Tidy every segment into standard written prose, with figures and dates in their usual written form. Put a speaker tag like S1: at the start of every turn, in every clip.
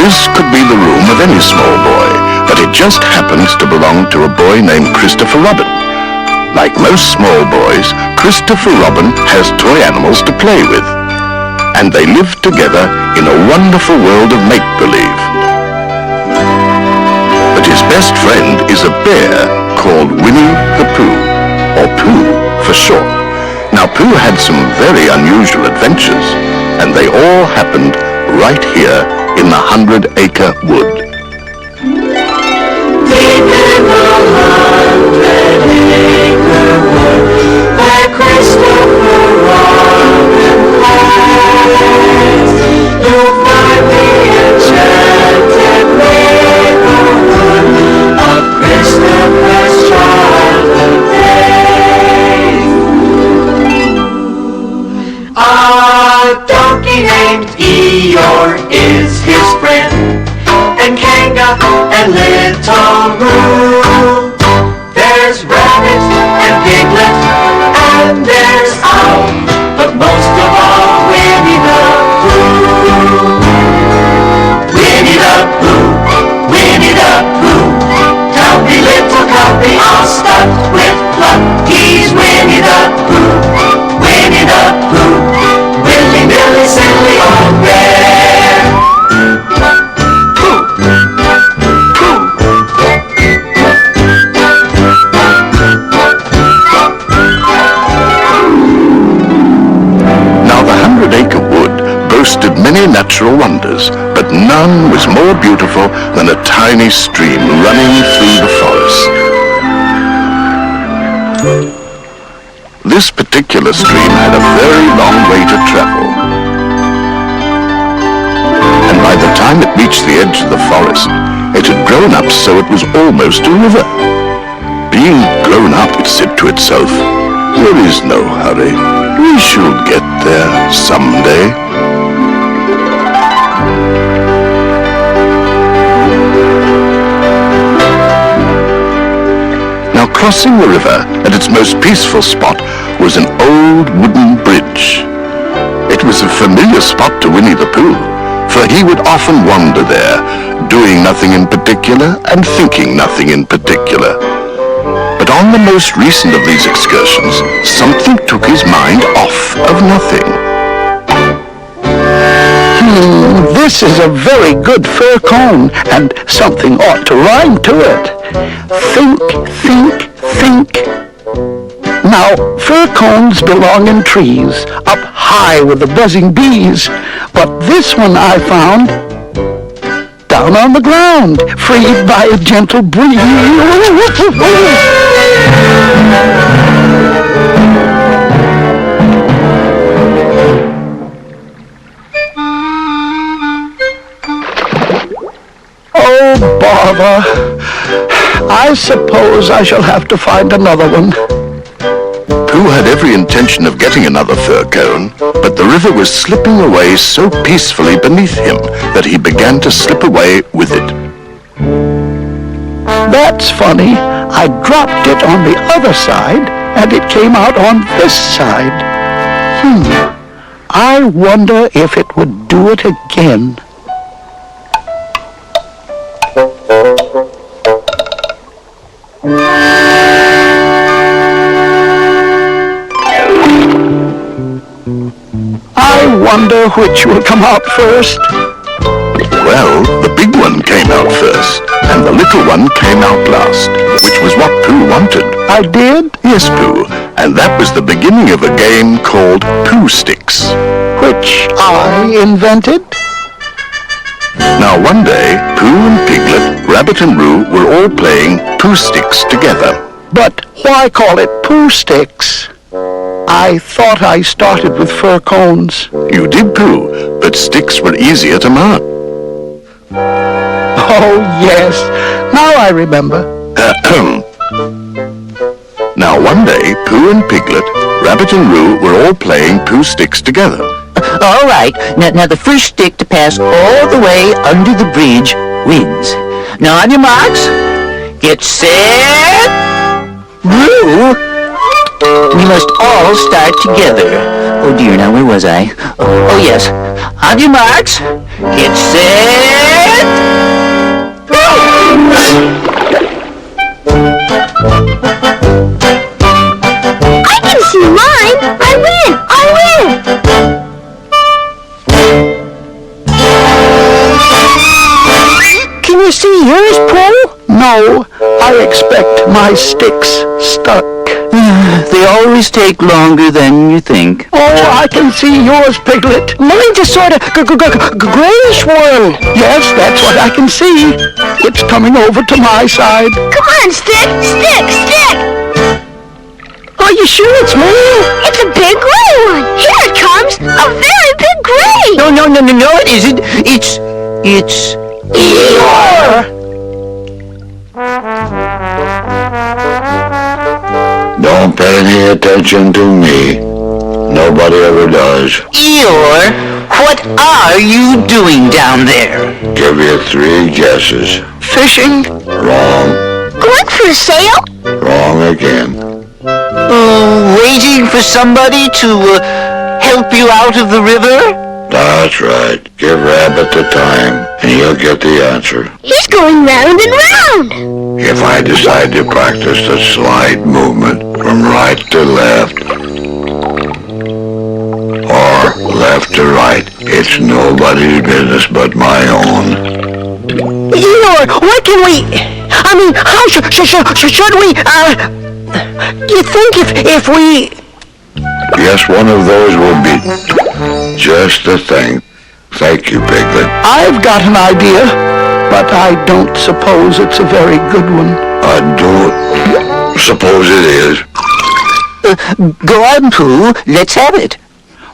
S1: This could be the room of any small boy, but it just happens to belong to a boy named Christopher Robin. Like most small boys, Christopher Robin has toy animals to play with, and they live together in a wonderful world of make-believe. But his best friend is a bear called Winnie-the-Pooh, or Pooh for short. Now, Pooh had some very unusual adventures, and they all happened right here in the 100-acre wood.
S2: Deep in the 100-acre wood, where Christopher Robin lies, you'll find the enchanted neighborhood of Christopher's childhood days. A donkey named Eeyore is his friend, and Kanga and Little Roo. There's Rabbit and Piglet, and there's Owl, but most of all Winnie-the-Pooh. Winnie-the-Pooh, Winnie-the-Pooh, Cowpy, little Cowpy, all stuffed with pluck. He's Winnie-the-Pooh, Winnie-the-Pooh, willy-nilly, silly old bear.
S1: Many natural wonders, but none was more beautiful than a tiny stream running through the forest. This particular stream had a very long way to travel, and by the time it reached the edge of the forest, it had grown up so it was almost a river. Being grown up, it said to itself, "There is no hurry. We shall get there someday." Crossing the river at its most peaceful spot was an old wooden bridge. It was a familiar spot to Winnie-the-Pooh, for he would often wander there, doing nothing in particular and thinking nothing in particular. But on the most recent of these excursions, something took his mind off of nothing.
S3: This is a very good fir cone, and something ought to rhyme to it. Think, think, think. Now, fir cones belong in trees, up high with the buzzing bees. But this one I found down on the ground, freed by a gentle breeze. Oh, bother. I suppose I shall have to find another one.
S1: Pooh had every intention of getting another fir cone, but the river was slipping away so peacefully beneath him that he began to slip away with it.
S3: That's funny. I dropped it on the other side, and it came out on this side. I wonder if it would do it again. I wonder which will come out first.
S1: Well, the big one came out first, and the little one came out last, which was what Pooh wanted.
S3: I did?
S1: Yes, Pooh, and that was the beginning of a game called Pooh Sticks.
S3: Which I invented?
S1: Now one day, Pooh and Piglet, Rabbit and Roo were all playing Pooh Sticks together.
S3: But why call it Pooh Sticks? I thought I started with fir cones.
S1: You did, Pooh, but sticks were easier to mark.
S3: Oh, yes. Now I remember.
S1: Now one day, Pooh and Piglet, Rabbit and Roo were all playing Pooh Sticks together.
S4: All right. Now the first stick to pass all the way under the bridge wins. Now on your marks, get set, Roo. We must all start together. Oh dear, now where was I? Oh yes. On your marks, get set, go!
S5: I can see mine! I win! I win!
S3: Can you see yours, Pooh? No, I expect my sticks stuck.
S4: They always take longer than you think.
S3: Oh, I can see yours, Piglet. Mine's a sort of grayish one. Yes, that's what I can see. It's coming over to my side.
S5: Come on, Stick! Stick! Stick!
S3: Are you sure it's mine?
S5: It's a big gray one! Here it comes! A very big gray!
S4: No, it isn't. It's
S3: Eeyore!
S6: Don't pay any attention to me. Nobody ever does.
S4: Eeyore, what are you doing down there?
S6: Give you 3 guesses.
S3: Fishing?
S6: Wrong.
S5: Going for a sail?
S6: Wrong again.
S4: Waiting for somebody to help you out of the river?
S6: That's right. Give Rabbit the time, and he'll get the answer.
S5: He's going round and round!
S6: If I decide to practice the slide movement from right to left, or left to right, it's nobody's business but my own.
S3: Eeyore, what can we... I mean, how should we... You think if we...
S6: Yes, one of those will be just the thing. Thank you, Piglet.
S3: I've got an idea, but I don't suppose it's a very good one.
S6: I don't suppose it is.
S4: Go on, Pooh. Let's have it.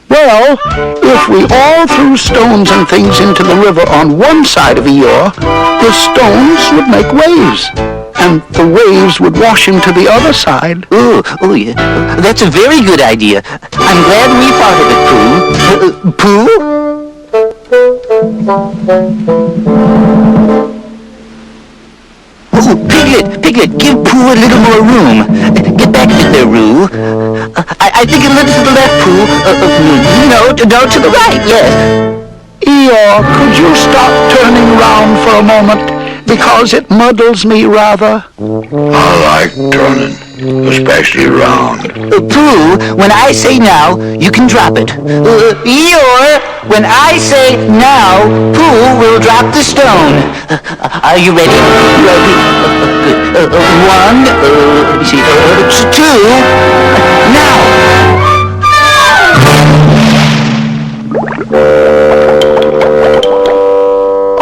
S3: Well, if we all threw stones and things into the river on one side of Eeyore, the stones would make waves, and the waves would wash him to the other side.
S4: Oh, yeah. That's a very good idea. I'm glad we thought of it, Pooh. Pooh? Oh, Piglet, give Pooh a little more room. Get back a bit there, Roo. I think a little to the left, Pooh. No, to the right, yes.
S3: Eeyore, could you stop turning round for a moment? Because it muddles me rather.
S6: I like turning, especially round.
S4: Pooh, when I say now, you can drop it. Eeyore, when I say now, Pooh will drop the stone. Are you ready? Good. 1, let me see, 2, now.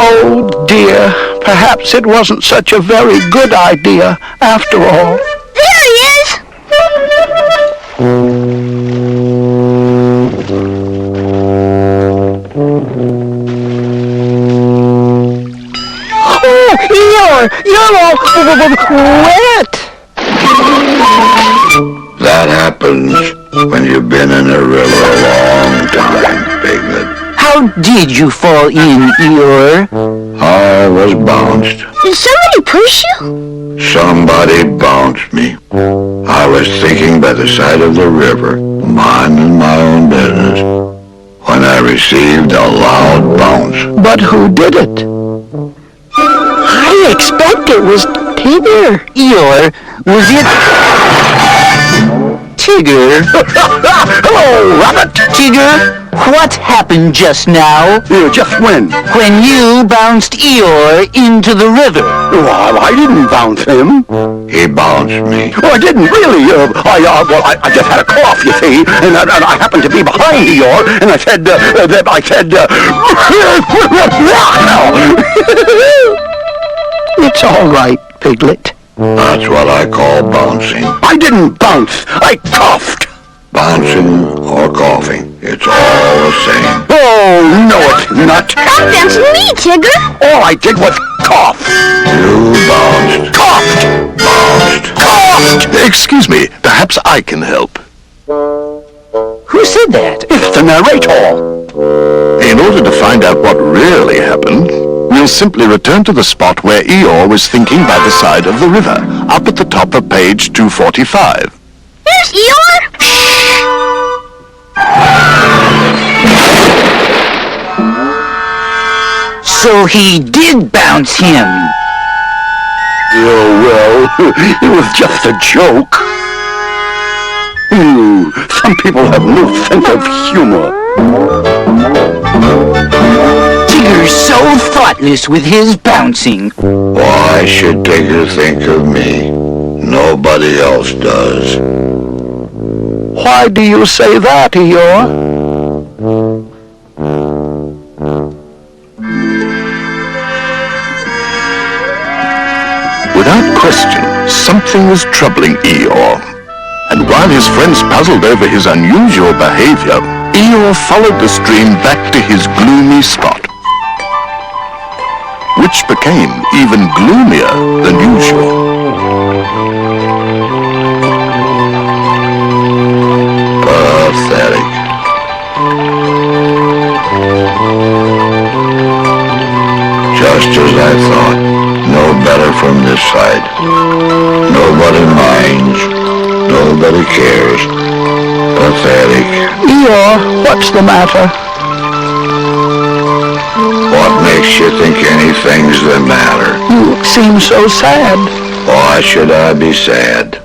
S3: Oh dear, perhaps it wasn't such a very good idea after all.
S5: There he is!
S3: Oh, Eeyore, you're all wet.
S6: That happens happens when you've been in a river a long time, Piglet.
S4: How did you fall in, Eeyore?
S6: I was bounced.
S5: Did somebody push you?
S6: Somebody bounced me. I was thinking by the side of the river, minding my own business, when I received a loud bounce.
S3: But who did it?
S5: I expect it was Tigger.
S4: Eeyore, was it Tigger?
S3: Hello, Rabbit!
S4: Tigger, what happened just now
S3: Just when?
S4: when you bounced Eeyore into the river?
S3: Well, I didn't bounce him.
S6: He bounced me.
S3: Oh, I didn't really. I just had a cough, you see, and I happened to be behind Eeyore, and I said, It's all right, Piglet.
S6: That's what I call bouncing.
S3: I didn't bounce. I coughed.
S6: Bouncing or coughing, it's all the same.
S3: Oh, no, it's not.
S5: Stop bouncing me, Tigger.
S3: All I did was cough.
S6: You bounced.
S3: Coughed.
S6: Bounced.
S3: Coughed.
S1: Excuse me, perhaps I can help.
S4: Who said that?
S3: It's the narrator.
S1: In order to find out what really happened, we'll simply return to the spot where Eeyore was thinking by the side of the river, up at the top of page 245.
S5: Here's Eeyore.
S4: So he did bounce him.
S3: Oh, well, it was just a joke. Some people have no sense of humor.
S4: Tigger's so thoughtless with his bouncing.
S6: Why should Tigger think of me? Nobody else does.
S3: Why do you say that, Eeyore?
S1: Without question, something was troubling Eeyore. And while his friends puzzled over his unusual behavior, Eeyore followed the stream back to his gloomy spot, which became even gloomier than usual.
S6: Pathetic. Just as I thought. No better from this side. Nobody minds. Nobody cares. Pathetic.
S3: Eeyore, what's the matter?
S6: What makes you think anything's the matter?
S3: You seem so sad.
S6: Why should I be sad?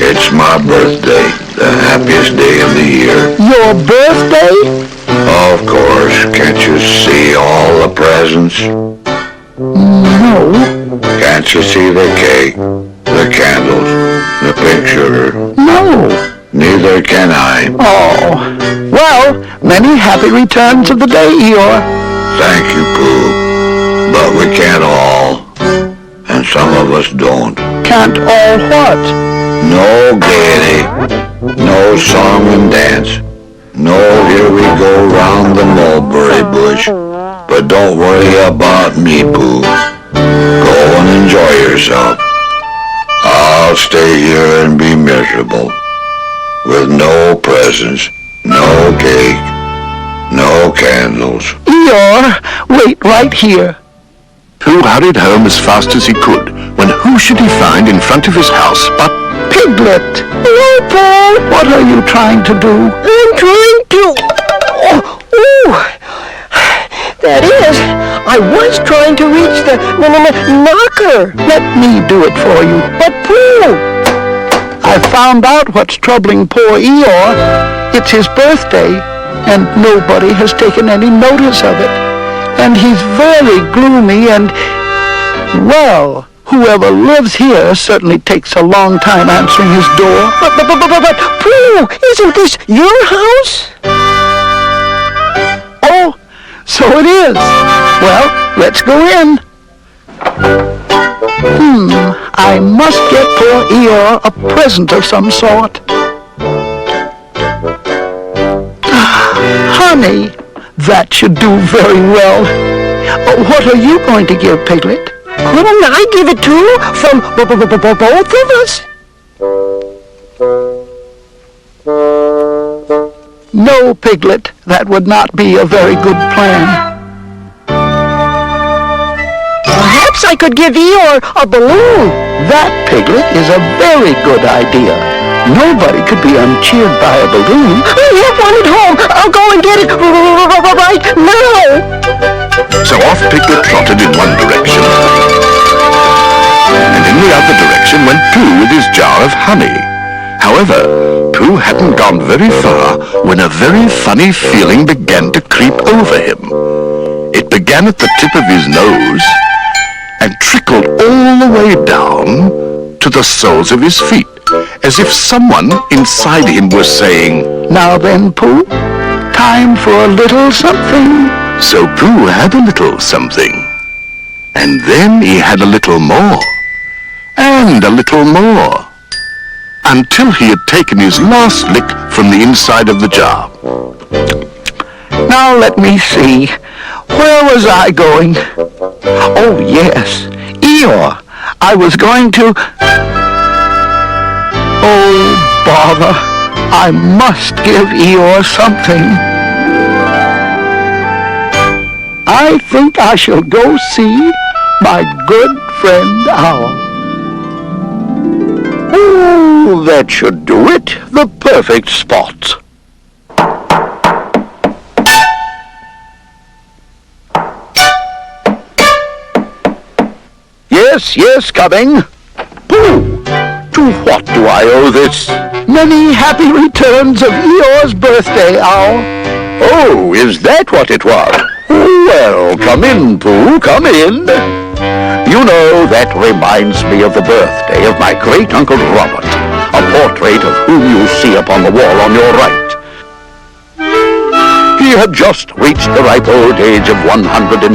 S6: It's my birthday, the happiest day of the year.
S3: Your birthday?
S6: Of course, can't you see all the presents?
S3: No.
S6: Can't you see the cake, the candles, the pink sugar?
S3: No.
S6: Neither can I.
S3: Oh. Well, many happy returns of the day, Eeyore.
S6: Thank you, Pooh. But we can't all. And some of us don't.
S3: Can't all what?
S6: No gaiety. No song and dance. No, here we go round the mulberry bush. But don't worry about me, Pooh. Go and enjoy yourself. I'll stay here and be miserable. With no presents, no cake, no candles.
S3: Eeyore, wait right here.
S1: Pooh hurried home as fast as he could, when who should he find in front of his house but
S3: Piglet. Hello, Paul. What are you trying to do?
S5: I'm trying to... That is, I was trying to reach the knocker.
S3: Let me do it for you.
S5: But Pooh,
S3: I found out what's troubling poor Eeyore. It's his birthday, and nobody has taken any notice of it. And he's very gloomy and, well, whoever lives here certainly takes a long time answering his door.
S5: but Pooh, isn't this your house?
S3: Oh, so it is. Well, let's go in. I must get poor Eeyore a present of some sort. Honey, that should do very well. What are you going to give, Piglet?
S5: Couldn't I give it too? From both of us?
S3: No, Piglet, that would not be a very good plan.
S5: Perhaps I could give Eeyore a balloon.
S3: That, Piglet, is a very good idea. Nobody could be uncheered by a balloon.
S5: I have one at home. I'll go and get it right now.
S1: So off Piglet trotted in one direction, and in the other direction went Pooh with his jar of honey. However, Pooh hadn't gone very far when a very funny feeling began to creep over him. It began at the tip of his nose and trickled all the way down to the soles of his feet, as if someone inside him was saying,
S3: Now then, Pooh, time for a little something.
S1: So Pooh had a little something, and then he had a little more, and a little more, until he had taken his last lick from the inside of the jar.
S3: Now let me see. Where was I going? Oh, yes, Eeyore. I was going to... Oh, bother. I must give Eeyore something. I think I shall go see my good friend Owl.
S6: Oh, that should do it. The perfect spot. Yes, coming. Pooh, to what do I owe this?
S3: Many happy returns of Eeyore's birthday, Owl.
S6: Oh, is that what it was? Well, come in, Pooh, come in. You know, that reminds me of the birthday of my great-uncle Robert, a portrait of whom you see upon the wall on your right. He had just reached the ripe old age of 103,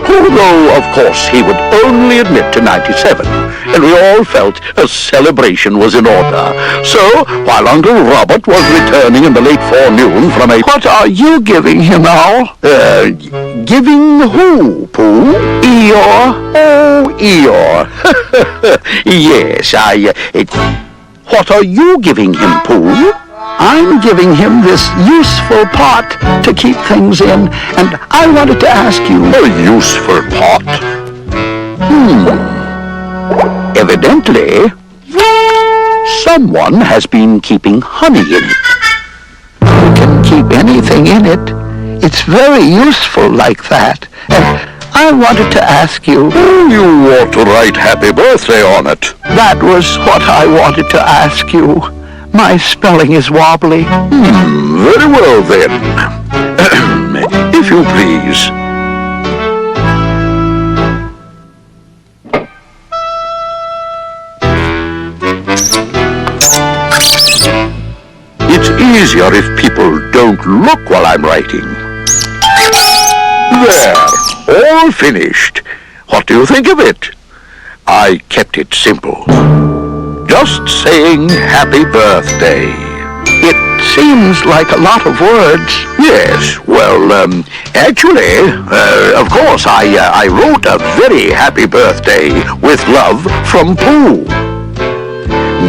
S6: although, of course, he would only admit to 97, and we all felt a celebration was in order. So, while Uncle Robert was returning in the late forenoon from a...
S3: What are you giving him, Owl?
S6: Giving who, Pooh?
S3: Eeyore.
S6: Oh, Eeyore. Yes, what are you giving him, Pooh?
S3: I'm giving him this useful pot to keep things in, and I wanted to ask you...
S6: A useful pot? Evidently, someone has been keeping honey in it.
S3: You can keep anything in it. It's very useful like that. And I wanted to ask you...
S6: You ought to write happy birthday on it.
S3: That was what I wanted to ask you. My spelling is wobbly.
S6: Very well, then. If you please. It's easier if people don't look while I'm writing. There, all finished. What do you think of it? I kept it simple. Just saying happy birthday.
S3: It seems like a lot of words.
S6: Yes, well, actually, of course, I wrote a very happy birthday with love from Pooh.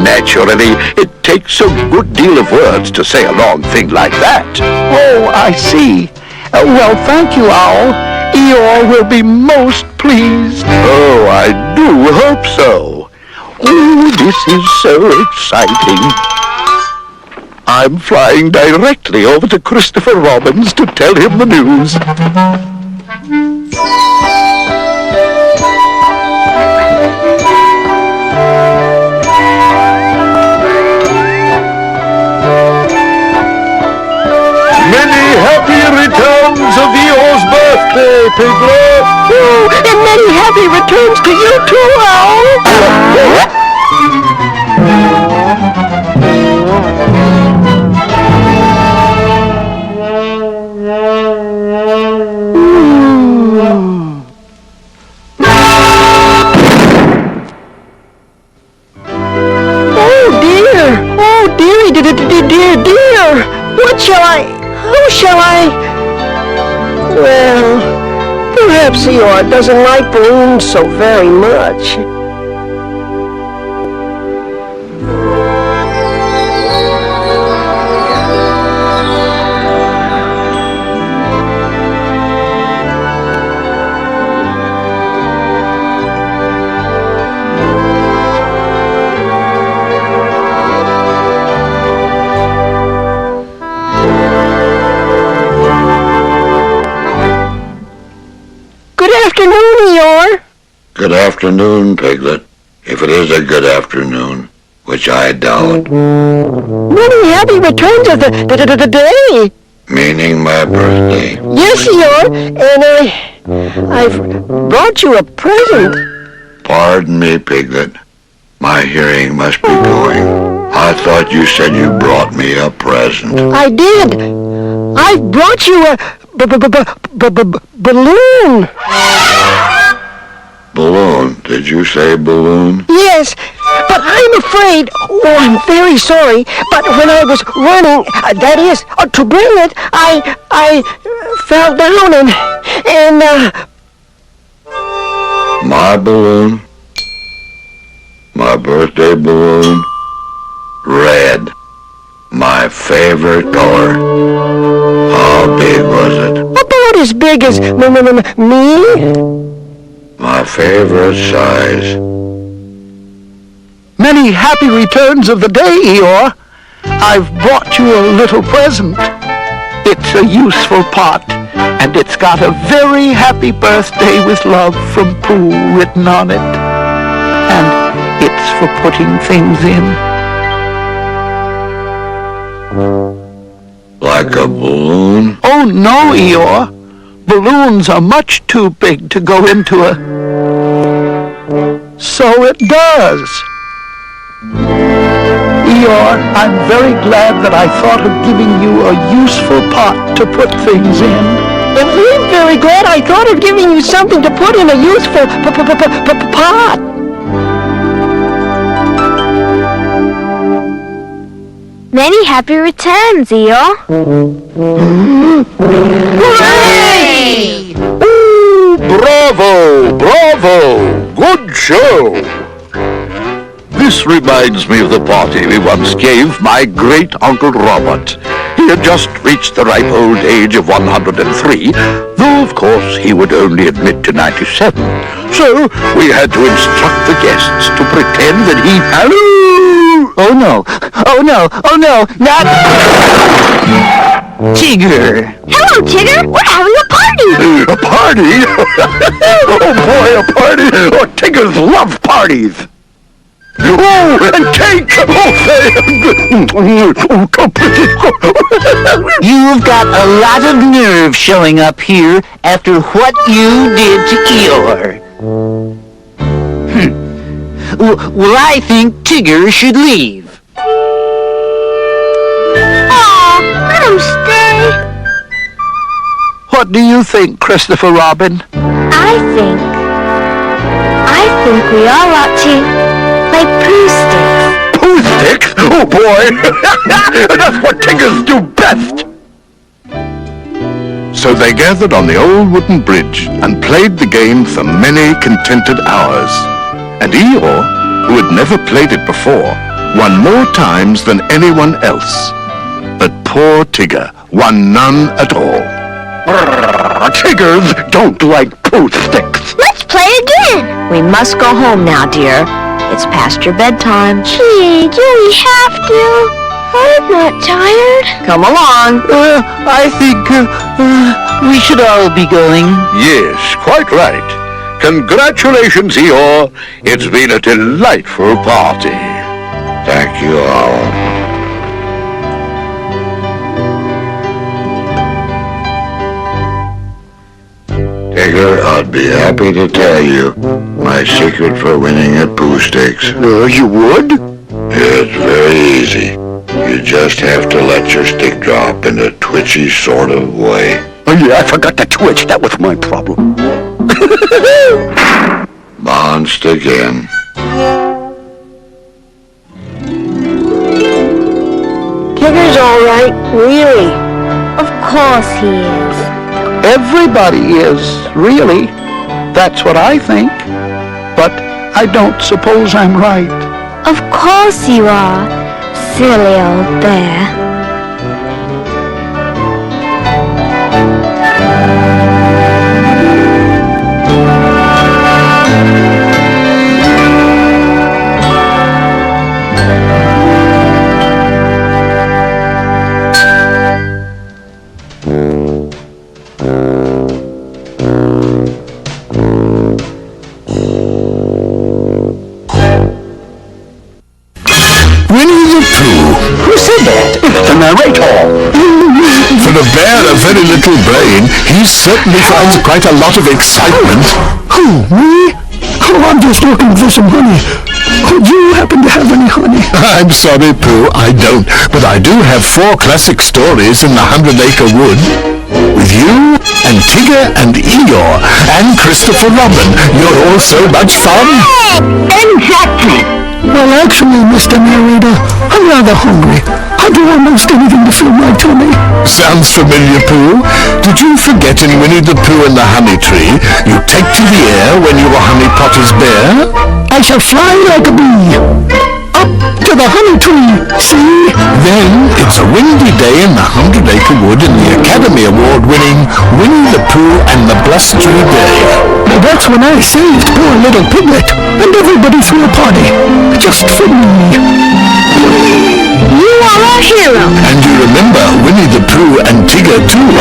S6: Naturally, it takes a good deal of words to say a long thing like that.
S3: Oh, I see. Well, thank you, Owl. Eeyore will be most pleased.
S6: Oh, I do hope so. Oh, this is so exciting. I'm flying directly over to Christopher Robin's to tell him the news. Many happy returns of Eeyore's birthday, Piglet.
S5: Oh, and many happy returns to you too, Owl. Oh, dearie, dear. How shall I? Well, perhaps perhaps Eeyore doesn't like balloons so very much.
S6: Good afternoon, Piglet. If it is a good afternoon, which I doubt.
S5: Many happy returns of the day.
S6: Meaning my birthday.
S5: Yes, Eeyore, and I've brought you a present.
S6: Pardon me, Piglet. My hearing must be going. I thought you said you brought me a present.
S5: I did. I brought you a balloon.
S6: Balloon? Did you say balloon?
S5: Yes, but I'm afraid, I'm very sorry, but when I was running, that is, to bring it, I fell down and
S6: My balloon? My birthday balloon? Red. My favorite color. How big was it?
S5: About as big as me.
S6: My favorite size.
S3: Many happy returns of the day, Eeyore. I've brought you a little present. It's a useful pot, and it's got a very happy birthday with love from Pooh written on it. And it's for putting things in.
S6: Like a balloon?
S3: Oh, no, Eeyore. Balloons are much too big to go into a... So it does. Eeyore, I'm very glad that I thought of giving you a useful pot to put things in.
S5: And I'm very glad I thought of giving you something to put in a useful pot.
S7: Many happy returns, Eeyore.
S1: Hooray! Ooh, bravo! Bravo! Good show! This reminds me of the party we once gave my great-uncle Robert. He had just reached the ripe old age of 103, though of course he would only admit to 97. So we had to instruct the guests to pretend that he... Hello!
S4: Oh no! Oh no! Oh no! Not... Tigger!
S7: Hello, Tigger. We're having a party.
S1: A party? Oh boy, a party! Oh, Tiggers love parties! Oh, and cake!
S4: You've got a lot of nerve showing up here after what you did to Eeyore. Well, I think Tigger should leave.
S7: Aw, let him stay.
S3: What do you think, Christopher Robin?
S7: I think we all ought to play Pooh Sticks.
S1: Pooh Sticks? Oh boy! That's what Tiggers do best! So they gathered on the old wooden bridge and played the game for many contented hours. And Eeyore, who had never played it before, won more times than anyone else. But poor Tigger won none at all. Tiggers don't like Pooh Sticks.
S7: Let's play again. We must go home now, dear. It's past your bedtime. Gee, do we have to? I'm not tired.
S4: Come along. I think we should all be going.
S1: Yes, quite right. Congratulations, Eeyore. It's been a delightful party.
S6: Thank you all. Tigger, I'd be happy to tell you my secret for winning at Pooh Sticks.
S1: You would?
S6: It's very easy. You just have to let your stick drop in a twitchy sort of way.
S1: Oh yeah, I forgot to twitch. That was my problem.
S6: Bond stick in.
S5: Tigger's all right, really.
S7: Of course he is.
S3: Everybody is, really. That's what I think. But I don't suppose I'm right.
S7: Of course you are, silly old bear.
S1: Winnie-the-Pooh.
S3: Who said that? The narrator.
S1: For a bear of very little brain, he certainly finds quite a lot of excitement.
S3: Who, me? Oh, I'm just looking for some honey. Do you happen to have any honey?
S1: I'm sorry, Pooh, I don't. But I do have 4 classic stories in the 100-Acre Wood. With you, and Tigger, and Eeyore, and Christopher Robin. You're all so much fun.
S5: Exactly.
S3: Well, actually, Mr. Narrator, I'm rather hungry. I'll do almost anything to fill my tummy.
S1: Sounds familiar, Pooh. Did you forget in Winnie-the-Pooh and the Honey Tree, you take to the air when you were Honey Potter's bear?
S3: I shall fly like a bee. Up to the honey tree, see?
S1: Then it's a windy day in the 100-Acre Wood in the Academy Award-winning Winnie-the-Pooh and the Blustery Day.
S3: That's when I saved poor little Piglet, and everybody threw a party, just for me.
S7: You are our hero.
S1: And you remember Winnie-the-Pooh and Tigger too.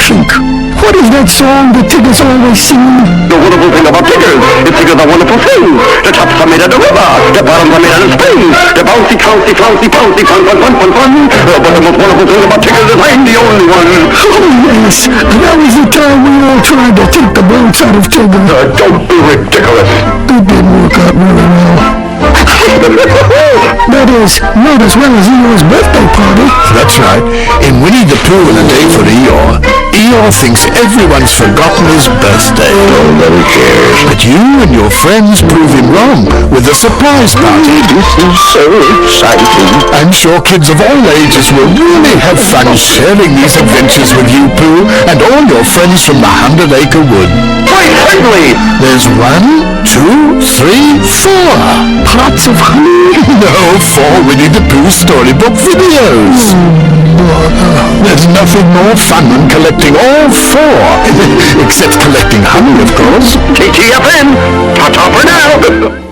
S3: Think. What is that song that Tigger's always singing?
S6: The wonderful thing about Tigger is Tigger's a wonderful thing. The tops are made of the river, the bottoms are made of the spring. The bouncy, bouncy, bouncy, bouncy, fun, fun, fun, fun, fun. But the most wonderful thing about Tigger is I'm the only one.
S3: Oh, yes. That was the time we all tried to take the boats out of Tigger.
S6: Don't be ridiculous.
S3: It didn't work out really well. That is, not as well as Eeyore's birthday party.
S1: That's right. In Winnie-the-Pooh and a Day for Eeyore, Eeyore thinks everyone's forgotten his birthday.
S6: Nobody cares.
S1: But you and your friends prove him wrong with a surprise party.
S6: This is so exciting.
S1: I'm sure kids of all ages will really have fun sharing these adventures with you, Pooh, and all your friends from the 100-Acre Wood.
S6: Why, certainly.
S1: There's 1, 2, 3, 4.
S3: Pots of honey?
S1: No, 4 Winnie-the-Pooh storybook videos. There's nothing more fun than collecting all 4. Except collecting honey, of course.
S6: TTFN. Ta-ta for now.